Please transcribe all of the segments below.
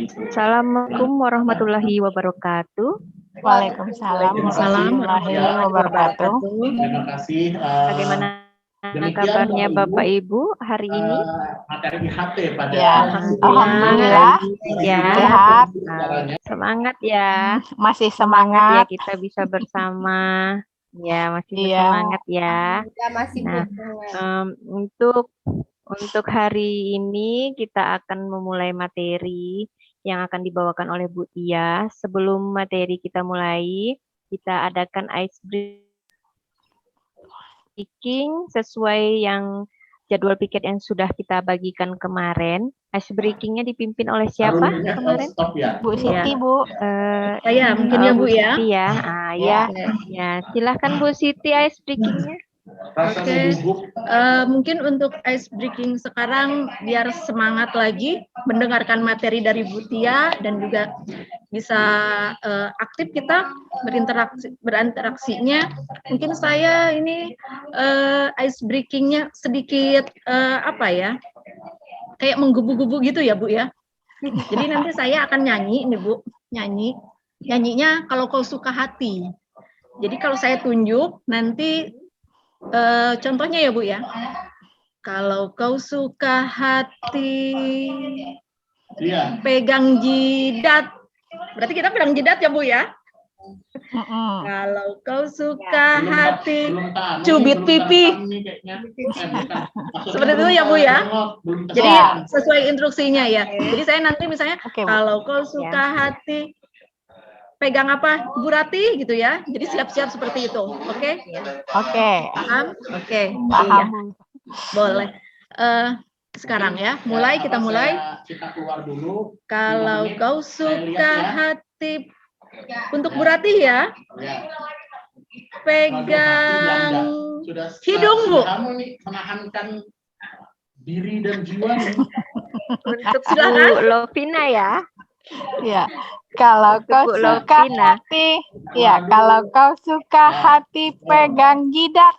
Assalamualaikum warahmatullahi wabarakatuh. Waalaikumsalam warahmatullahi wabarakatuh. Terima kasih. Bagaimana kabarnya Bapak Ibu hari ini? Materi IHT pada Ya, alhamdulillah ya. Sehat. Semangat ya. Masih Ya semangat. kita bisa bersama. Ya masih Iya. semangat ya. Nah, untuk hari ini kita akan memulai materi yang akan dibawakan oleh Bu Tia. Sebelum materi kita mulai, kita adakan ice breaking sesuai yang jadwal piket yang sudah kita bagikan kemarin. Ice breakingnya dipimpin oleh siapa kemarin? Bu Siti, Bu. Saya mungkin ya Bu ya. Siti ya. Ya. Ya, silahkan Bu Siti ice breakingnya. Oke, mungkin untuk ice breaking sekarang biar semangat lagi mendengarkan materi dari Bu Tia dan juga bisa aktif kita berinteraksinya. Mungkin saya ini ice breakingnya sedikit kayak menggebu-gebu gitu ya Bu ya. Jadi nanti saya akan nyanyi nih Bu, nyanyinya kalau kau suka hati. Jadi kalau saya tunjuk nanti contohnya ya Bu ya, kalau kau suka hati, pegang jidat. Berarti kita pegang jidat ya Bu ya. Kalau kau suka hati, cubit pipi. Seperti itu ya Bu ya. Jadi sesuai instruksinya ya. Jadi saya nanti misalnya kalau kau suka hati, pegang apa? Bu Rati gitu ya. Jadi siap-siap seperti itu. Oke? Oke. Paham? Oke. Paham. Iya. Boleh. Sekarang ya. Kita mulai. Kita keluar dulu. Kalau kau suka hati untuk Bu Rati ya. Pegang hidung Bu. Kamu nih menahankan diri dan jiwa nih. Untuk Bu Lovina ya. Ya, kalau kau suka hati, ya kalau kau suka hati pegang jidat.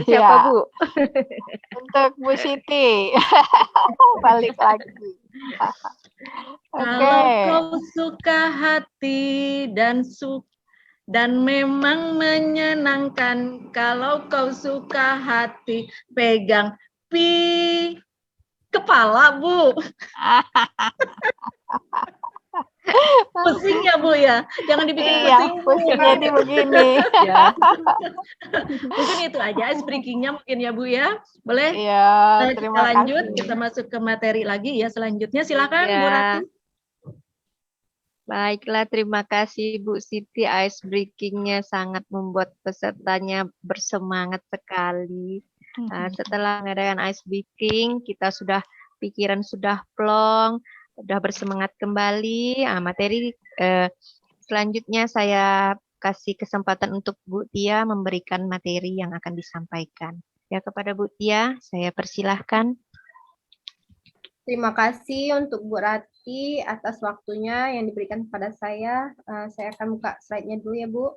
Siapa Bu? Untuk Bu Siti. Balik lagi. Kalau kau suka hati dan memang menyenangkan, kalau kau suka hati pegang kepala Bu. Pusing ya Bu ya, jangan dibikin pusing. Pusing jadi begini. Ya. Mungkin itu aja ice breaking-nya mungkin ya Bu ya, boleh? Iya. Kita lanjut, kita masuk ke materi lagi ya selanjutnya. Silakan Bu Rati. Baiklah, terima kasih Bu Siti. Ice breaking-nya sangat membuat pesertanya bersemangat sekali. Setelah mengadakan ice breaking, kita pikiran sudah plong, sudah bersemangat kembali. Materi selanjutnya saya kasih kesempatan untuk Bu Tia memberikan materi yang akan disampaikan. Ya, kepada Bu Tia, saya persilahkan. Terima kasih untuk Bu Rati atas waktunya yang diberikan kepada saya. Saya akan buka slide-nya dulu ya Bu.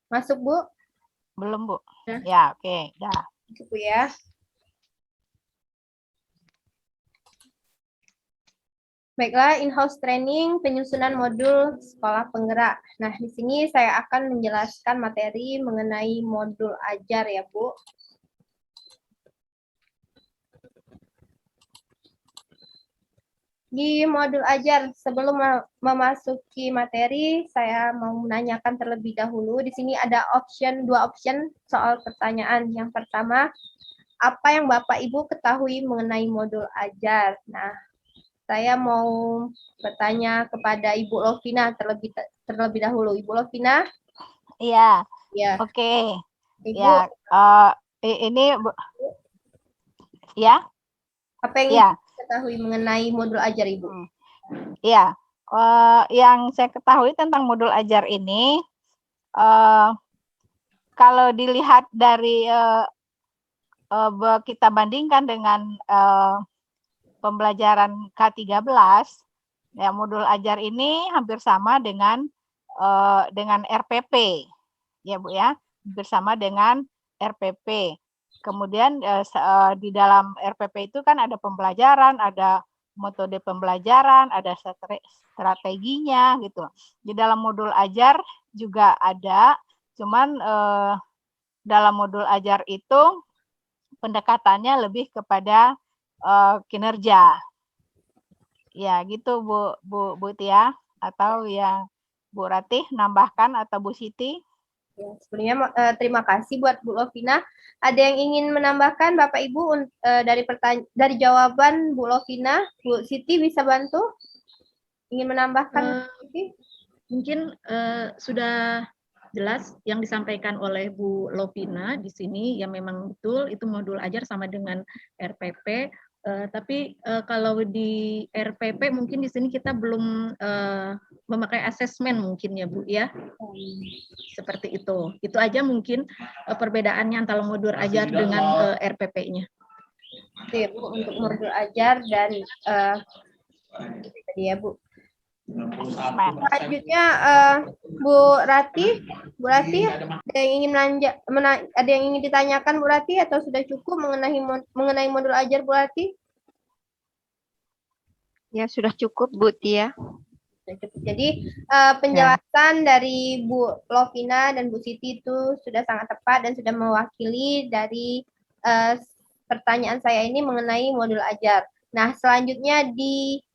Masuk Bu? Belum Bu. Ya, oke. Dah. Masuk Bu ya. Baiklah, in-house training penyusunan modul sekolah penggerak. Nah, di sini saya akan menjelaskan materi mengenai modul ajar ya, Bu. Di modul ajar, sebelum memasuki materi, saya mau menanyakan terlebih dahulu. Di sini ada dua option soal pertanyaan. Yang pertama, apa yang Bapak Ibu ketahui mengenai modul ajar? Nah, saya mau bertanya kepada Ibu Lovina terlebih dahulu. Ibu Lovina? Iya. Ya. Oke. Ibu. Ya. Ini Bu. Ya. Apa yang Ibu ketahui mengenai modul ajar Ibu? Iya. Yang saya ketahui tentang modul ajar ini, kalau dilihat dari kita bandingkan dengan pembelajaran K13, Ya, modul ajar ini hampir sama dengan RPP. Ya, Bu ya. Hampir sama dengan RPP. Kemudian di dalam RPP itu kan ada pembelajaran, ada metode pembelajaran, ada strateginya gitu. Di dalam modul ajar juga ada, cuman dalam modul ajar itu pendekatannya lebih kepada kinerja. Ya, gitu Bu Tia, atau yang Bu Ratih nambahkan atau Bu Siti? Ya, sebelumnya terima kasih buat Bu Lovina. Ada yang ingin menambahkan Bapak Ibu dari jawaban Bu Lovina? Bu Siti bisa bantu? Ingin menambahkan? Mungkin sudah jelas yang disampaikan oleh Bu Lovina di sini, yang memang betul itu modul ajar sama dengan RPP. Tapi kalau di RPP mungkin di sini kita belum memakai asesmen mungkin ya Bu ya. Seperti itu. Itu aja mungkin perbedaannya antara modul ajar dengan RPP-nya. Itu ya Bu, untuk modul ajar dan tadi ya Bu. Selanjutnya Bu Rati ada yang ingin ada yang ingin ditanyakan Bu Rati atau sudah cukup mengenai modul ajar Bu Rati? Ya, sudah cukup Bu Tia. Jadi penjelasan dari Bu Lovina dan Bu Siti itu sudah sangat tepat dan sudah mewakili dari pertanyaan saya ini mengenai modul ajar. Nah, selanjutnya di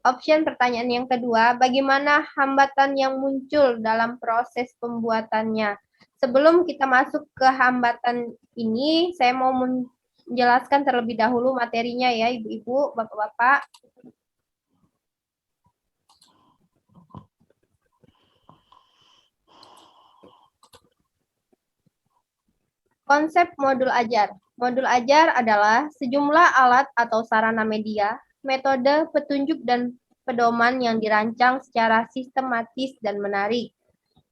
option pertanyaan yang kedua, bagaimana hambatan yang muncul dalam proses pembuatannya? Sebelum kita masuk ke hambatan ini, saya mau menjelaskan terlebih dahulu materinya ya, Ibu-ibu, Bapak-bapak. Konsep modul ajar. Modul ajar adalah sejumlah alat atau sarana media, metode, petunjuk, dan pedoman yang dirancang secara sistematis dan menarik.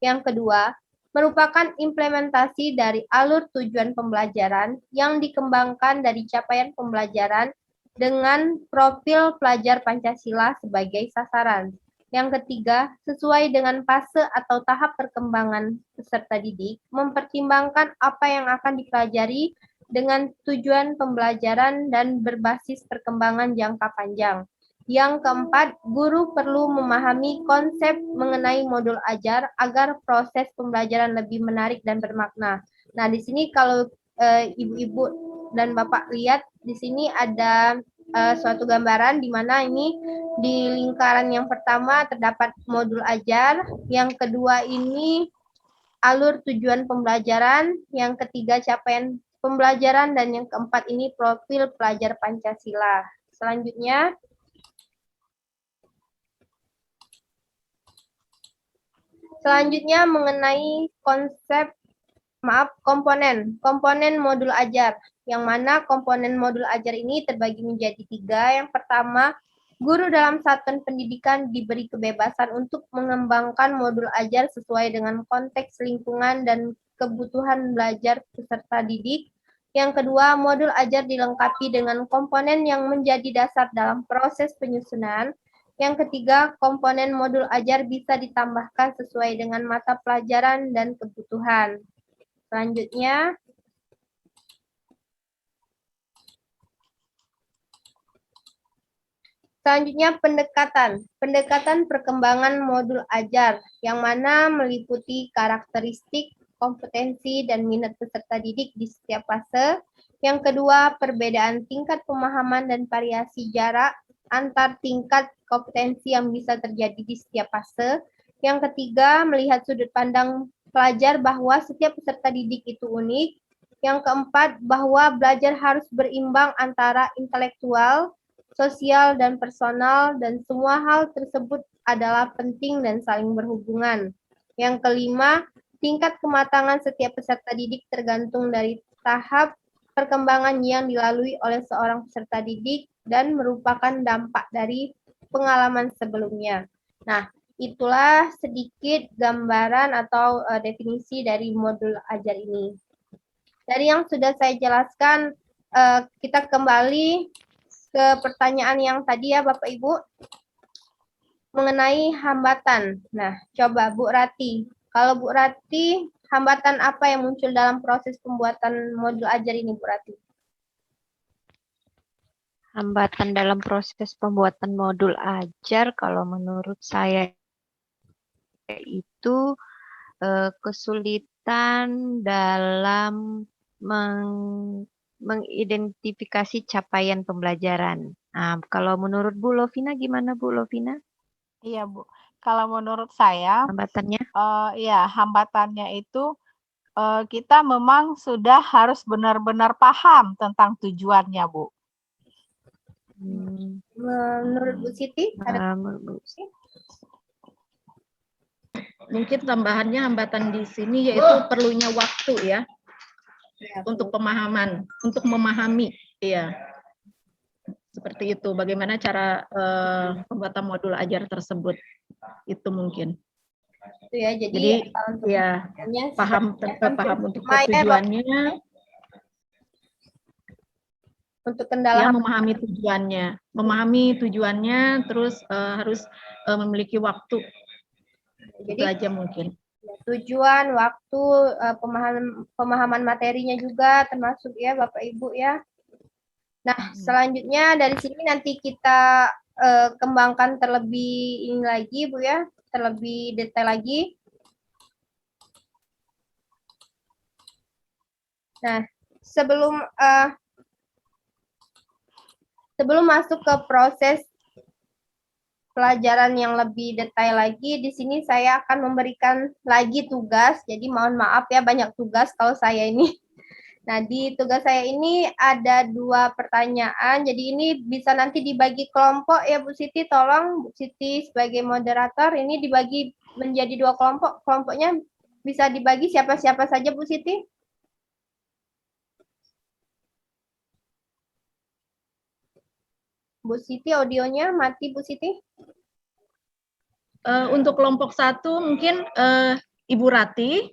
Yang kedua, merupakan implementasi dari alur tujuan pembelajaran yang dikembangkan dari capaian pembelajaran dengan profil pelajar Pancasila sebagai sasaran. Yang ketiga, sesuai dengan fase atau tahap perkembangan peserta didik, mempertimbangkan apa yang akan dipelajari dengan tujuan pembelajaran dan berbasis perkembangan jangka panjang. Yang keempat, guru perlu memahami konsep mengenai modul ajar agar proses pembelajaran lebih menarik dan bermakna. Nah, di sini kalau ibu-ibu dan bapak lihat, di sini ada suatu gambaran di mana ini di lingkaran yang pertama terdapat modul ajar, yang kedua ini alur tujuan pembelajaran, yang ketiga capaian pembelajaran, dan yang keempat ini profil pelajar Pancasila. Selanjutnya, mengenai komponen modul ajar, yang mana komponen modul ajar ini terbagi menjadi 3. Yang pertama, guru dalam satuan pendidikan diberi kebebasan untuk mengembangkan modul ajar sesuai dengan konteks lingkungan dan kebutuhan belajar peserta didik. Yang kedua, modul ajar dilengkapi dengan komponen yang menjadi dasar dalam proses penyusunan. Yang ketiga, komponen modul ajar bisa ditambahkan sesuai dengan mata pelajaran dan kebutuhan. Selanjutnya, pendekatan perkembangan modul ajar, yang mana meliputi karakteristik, kompetensi, dan minat peserta didik di setiap fase. Yang kedua, perbedaan tingkat pemahaman dan variasi jarak antar tingkat kompetensi yang bisa terjadi di setiap fase. Yang ketiga, melihat sudut pandang pelajar bahwa setiap peserta didik itu unik. Yang keempat, bahwa belajar harus berimbang antara intelektual, sosial, dan personal, dan semua hal tersebut adalah penting dan saling berhubungan. Yang kelima, tingkat kematangan setiap peserta didik tergantung dari tahap perkembangan yang dilalui oleh seorang peserta didik dan merupakan dampak dari pengalaman sebelumnya. Nah, itulah sedikit gambaran atau definisi dari modul ajar ini. Dari yang sudah saya jelaskan, kita kembali ke pertanyaan yang tadi ya Bapak Ibu. mengenai hambatan. Nah, coba Bu Rati. Kalau Bu Rati, hambatan apa yang muncul dalam proses pembuatan modul ajar ini, Bu Rati? Hambatan dalam proses pembuatan modul ajar, kalau menurut saya itu kesulitan dalam mengidentifikasi capaian pembelajaran. Nah, kalau menurut Bu Lovina gimana Bu Lovina Iya, Bu. Kalau menurut saya, hambatannya? ya hambatannya itu kita memang sudah harus benar-benar paham tentang tujuannya, Bu. Menurut Bu Siti, ada Mungkin tambahannya hambatan di sini yaitu perlunya waktu ya untuk pemahaman, untuk memahami, ya. Seperti itu. Bagaimana cara pembuatan modul ajar tersebut? Itu mungkin. itu ya. Jadi untuk ya paham untuk Maya, tujuannya, untuk ya kendala memahami tujuannya, terus harus memiliki waktu. Itu jadi aja mungkin. tujuan, waktu, pemahaman materinya juga termasuk ya Bapak Ibu ya. Nah, selanjutnya dari sini nanti kita kembangkan terlebih ini lagi Bu ya, terlebih detail lagi. Nah, sebelum masuk ke proses pelajaran yang lebih detail lagi, di sini saya akan memberikan lagi tugas. Jadi mohon maaf ya, banyak tugas kalau saya ini. Nah, di tugas saya ini ada 2 pertanyaan. Jadi ini bisa nanti dibagi kelompok ya Bu Siti. Tolong Bu Siti sebagai moderator ini dibagi menjadi 2 kelompok. Kelompoknya bisa dibagi siapa-siapa saja Bu Siti? Bu Siti, audionya mati Bu Siti. Untuk kelompok 1 mungkin Ibu Rati.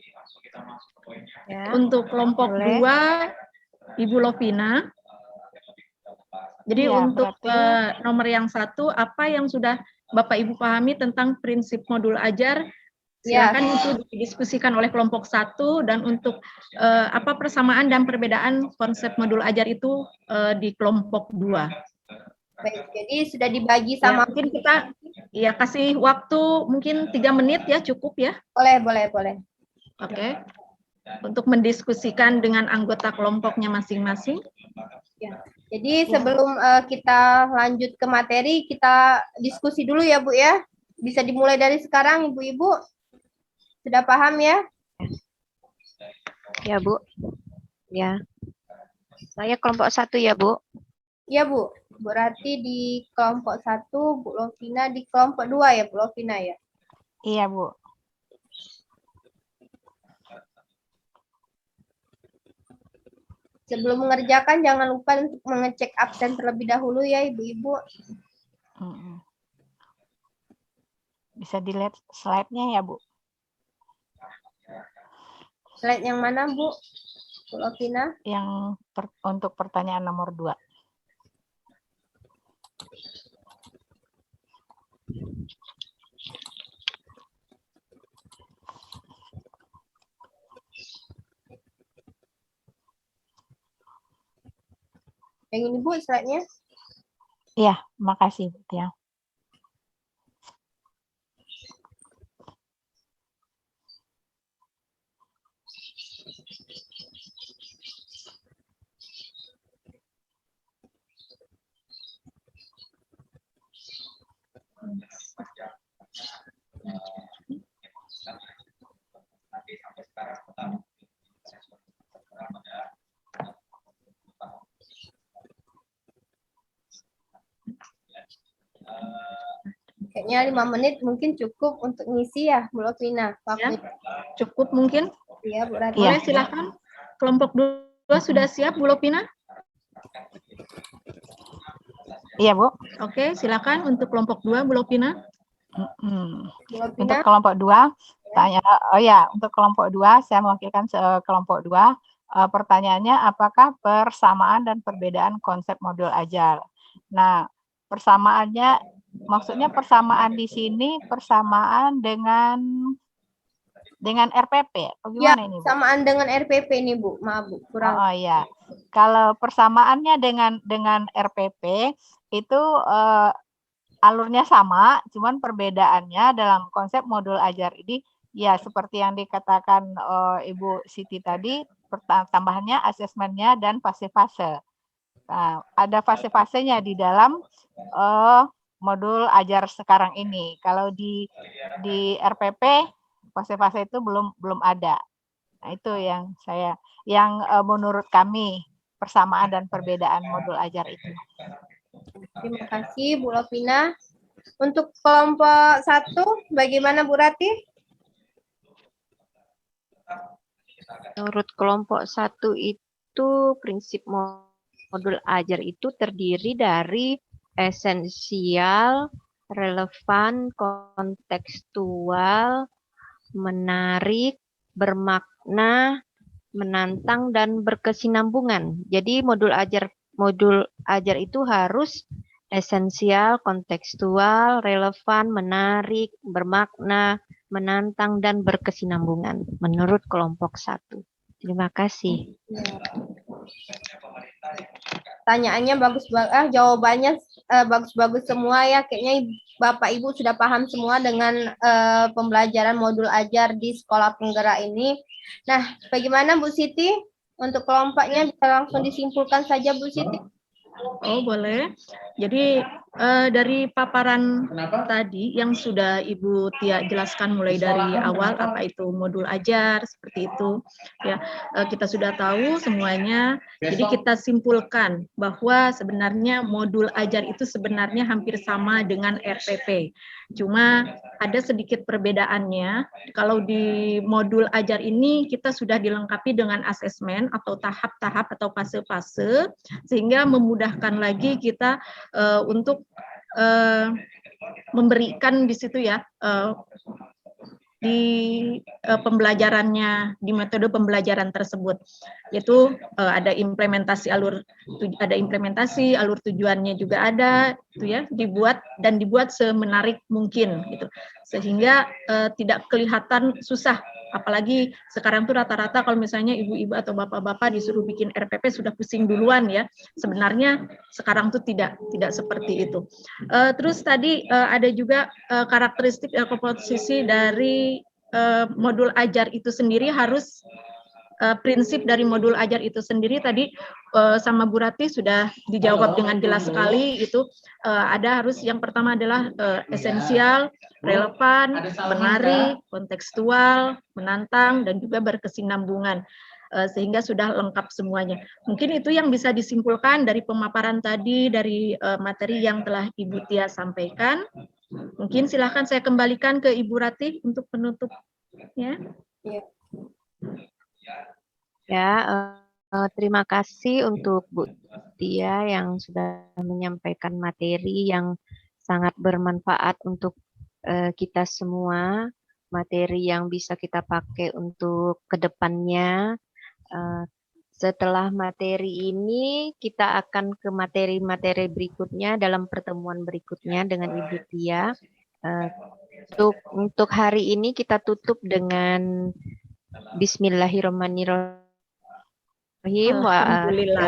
Ya, untuk kelompok boleh. 2 Ibu Lovina. Jadi Ya, untuk berarti nomor yang 1, apa yang sudah Bapak Ibu pahami tentang prinsip modul ajar? Silakan itu didiskusikan oleh kelompok 1, dan untuk apa persamaan dan perbedaan konsep modul ajar itu di kelompok 2. Baik, jadi sudah dibagi Ya, sama mungkin kita ya kasih waktu mungkin 3 menit ya, cukup ya. boleh. Oke. Untuk mendiskusikan dengan anggota kelompoknya masing-masing. Ya. Jadi sebelum kita lanjut ke materi, kita diskusi dulu ya Bu ya. Bisa dimulai dari sekarang Ibu-ibu. Sudah paham ya? Ya Bu. Ya. Saya kelompok 1 ya Bu. Iya Bu. Bu Rati di kelompok 1, Bu Lovina di kelompok 2 ya Bu Lovina ya? iya, Bu. Sebelum mengerjakan jangan lupa untuk mengecek absen terlebih dahulu ya Ibu-ibu. Bisa dilihat slide-nya ya, Bu. Slide yang mana Bu? Bu Lovina? Yang untuk pertanyaan nomor 2. Yang ini Bu slide-nya? Iya, makasih Bu Tia. Kayaknya 5 menit mungkin cukup untuk ngisi ya Bu Lovina. Ya, cukup mungkin. Iya Bu Rati. Boleh silakan. Kelompok 2 sudah siap Bu Lovina? Iya, Bu. Oke, silakan untuk kelompok 2 Bu Lovina. Untuk kelompok 2, untuk kelompok 2 saya mewakilkan kelompok 2. Pertanyaannya, apakah persamaan dan perbedaan konsep modul ajar? Nah, persamaannya maksudnya persamaan di sini persamaan dengan RPP. Ya, Bagaimana ini, Bu? samaan dengan RPP nih, Bu. Maaf, Bu. Kurang. Oh ya, kalau persamaannya dengan RPP itu alurnya sama, cuman perbedaannya dalam konsep modul ajar ini ya seperti yang dikatakan Ibu Siti tadi, tambahannya asesmennya dan fase-fase. Nah, ada fase-fasenya di dalam modul ajar sekarang ini. Kalau di RPP fase-fase itu belum ada. Nah, itu yang menurut kami persamaan dan perbedaan modul ajar itu. Terima kasih, Bu Lovina. Untuk kelompok 1, bagaimana Bu Rati? Menurut kelompok 1 itu prinsip modul ajar itu terdiri dari esensial, relevan, kontekstual, menarik, bermakna, menantang, dan berkesinambungan. Jadi modul ajar itu harus esensial, kontekstual, relevan, menarik, bermakna, menantang, dan berkesinambungan menurut kelompok 1. Terima kasih. Pertanyaannya jawabannya bagus-bagus semua ya. Kayaknya Bapak Ibu sudah paham semua dengan pembelajaran modul ajar di sekolah penggerak ini. Nah, bagaimana Bu Siti? Untuk kelompoknya bisa langsung disimpulkan saja Bu Siti. Oh, boleh. Jadi dari paparan tadi yang sudah Ibu Tia jelaskan mulai dari awal apa itu modul ajar seperti itu ya, kita sudah tahu semuanya. Jadi kita simpulkan bahwa sebenarnya modul ajar itu sebenarnya hampir sama dengan RPP. Cuma ada sedikit perbedaannya. Kalau di modul ajar ini kita sudah dilengkapi dengan asesmen atau tahap-tahap atau fase-fase, sehingga memudahkan lagi kita untuk memberikan di situ ya di pembelajarannya, di metode pembelajaran tersebut, yaitu ada implementasi alur tujuannya juga ada, itu ya, dibuat semenarik mungkin gitu, sehingga tidak kelihatan susah. Apalagi sekarang tuh rata-rata kalau misalnya ibu-ibu atau bapak-bapak disuruh bikin RPP sudah pusing duluan ya. Sebenarnya sekarang tuh tidak seperti itu. Terus tadi ada juga karakteristik komposisi dari modul ajar itu sendiri harus prinsip dari modul ajar itu sendiri tadi sama Bu Rati sudah dijawab dengan jelas sekali. Itu ada harus yang pertama adalah esensial, relevan, menarik, kontekstual, menantang, dan juga berkesinambungan. Sehingga sudah lengkap semuanya. Mungkin itu yang bisa disimpulkan dari pemaparan tadi, dari materi yang telah Ibu Tia sampaikan. Mungkin silahkan saya kembalikan ke Ibu Rati untuk penutup. Terima kasih untuk Bu Tia yang sudah menyampaikan materi yang sangat bermanfaat untuk kita semua, materi yang bisa kita pakai untuk kedepannya. Setelah materi ini, kita akan ke materi-materi berikutnya dalam pertemuan berikutnya dengan Ibu Tia. Untuk hari ini kita tutup dengan Bismillahirrahmanirrahim.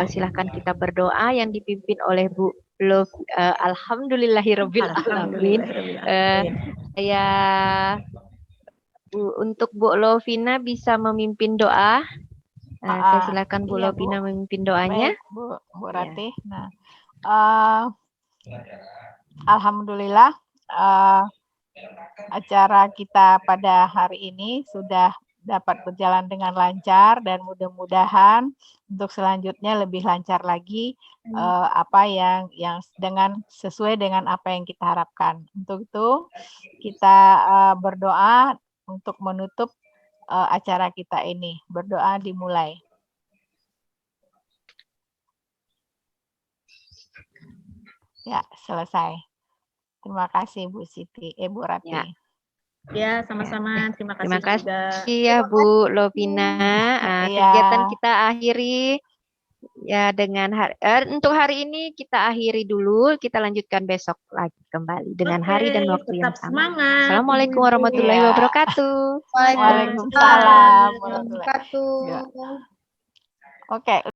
Silahkan kita berdoa yang dipimpin oleh Bu Alhamdulillahirabbil alamin. Untuk Bu Lovina bisa memimpin doa. Saya silakan Bu Lovina memimpin doanya. Baik, Bu Rati. Nah, alhamdulillah acara kita pada hari ini sudah dapat berjalan dengan lancar, dan mudah-mudahan untuk selanjutnya lebih lancar lagi, apa yang sesuai dengan apa yang kita harapkan. Untuk itu kita berdoa untuk menutup acara kita ini. Berdoa dimulai. Ya, selesai. Terima kasih Bu Siti, Bu Rati. Ya, sama-sama. Terima kasih. Terima kasih juga. ya Bu Lovina. Kegiatan kita akhiri Ya, untuk hari ini kita akhiri dulu, kita lanjutkan besok lagi kembali dengan hari dan Oke, waktu yang tetap sama. semangat. Assalamualaikum Ibu-ibu. warahmatullahi Iya. wabarakatuh. Waalaikumsalam Waalaikumsalam warahmatullahi. wabarakatuh. Ya. Oke.